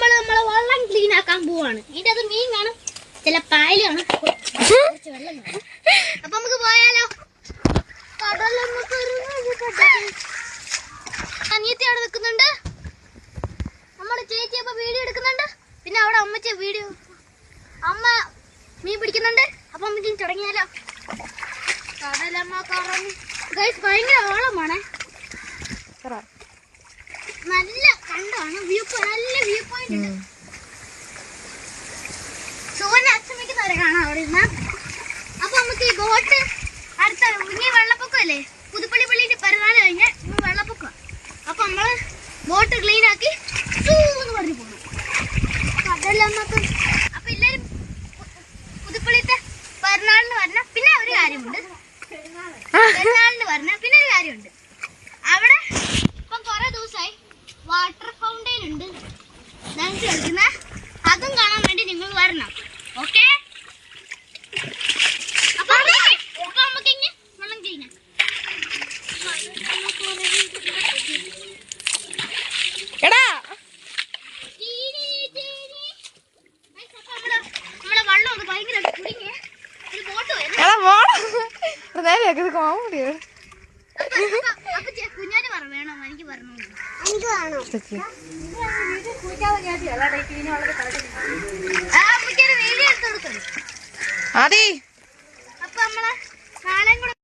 നമ്മളെ വെള്ളം ക്ലീൻ ആക്കാൻ പോവാണ്. ഇതിന്റെ അത് മീൻ കാണും, ചില പായല് കാണും, വെള്ളം കാണും. അപ്പൊ നമുക്ക് പോയാലോ? അനിയത്തി അവിടെ നിൽക്കുന്നുണ്ട്, നമ്മുടെ ചേച്ചി അപ്പൊ വീഡിയോ എടുക്കുന്നുണ്ട്, പിന്നെ അവിടെ അമ്മച്ചി വീഡിയോ അമ്മ മീൻ പിടിക്കുന്നുണ്ട്. അപ്പൊ നമുക്ക് തുടങ്ങിയാലോ? കടലമ്മ കറങ്ങി ഭയങ്കര ഓളമാണ്, നല്ല കണ്ടാണ് വ്യൂ, നല്ല വ്യൂ പോയിന്റ് ഉണ്ട്. സൂര്യൻ അസ്തമിക്കുന്നവരെ കാണാം അവിടെ ഇരുന്ന. അപ്പൊ നമുക്ക് ഈ ബോട്ട് അടുത്ത ഇനി വെള്ളപ്പൊക്കം അല്ലേ, പുതുപ്പള്ളി പള്ളിന്റെ പെരുന്നാൾ കഴിഞ്ഞ് വെള്ളപ്പൊക്കം. അപ്പൊ നമ്മള് ബോട്ട് ക്ലീൻ ആക്കി എന്ന് പറഞ്ഞു പോകും. കടലമ്മക്ക് അപ്പൊ എല്ലാരും പുതുപ്പള്ളിത്തെ പെരുന്നാളിന് പറഞ്ഞ പിന്നെ ഒരു കാര്യമുണ്ട്, പെരുന്നാളിന് പറഞ്ഞ പിന്നെ ഒരു കാര്യമുണ്ട്. അവിടെ ഇപ്പം കുറെ ദിവസമായി വാട്ടർ ഫൗണ്ടൈൻ ഉണ്ട്, ഡാൻസ് കളിക്കുന്ന. അതും കാണാൻ വേണ്ടി നിങ്ങൾ വരണം. ഓക്കെ? അപ്പൊ നമുക്ക് ഇനി വെള്ളം ചെയ്യാം. നമ്മളെ വെള്ളം ഒന്ന് ഭയങ്കര കുടുങ്ങിയ ഒരു ബോട്ട് കുഞ്ഞാന് പറ വേണോ, എനിക്ക് പറഞ്ഞോ, വീഡിയോ എടുത്തു കൊടുക്കണം. അപ്പൊ നമ്മളെ നാളെയും കൂടെ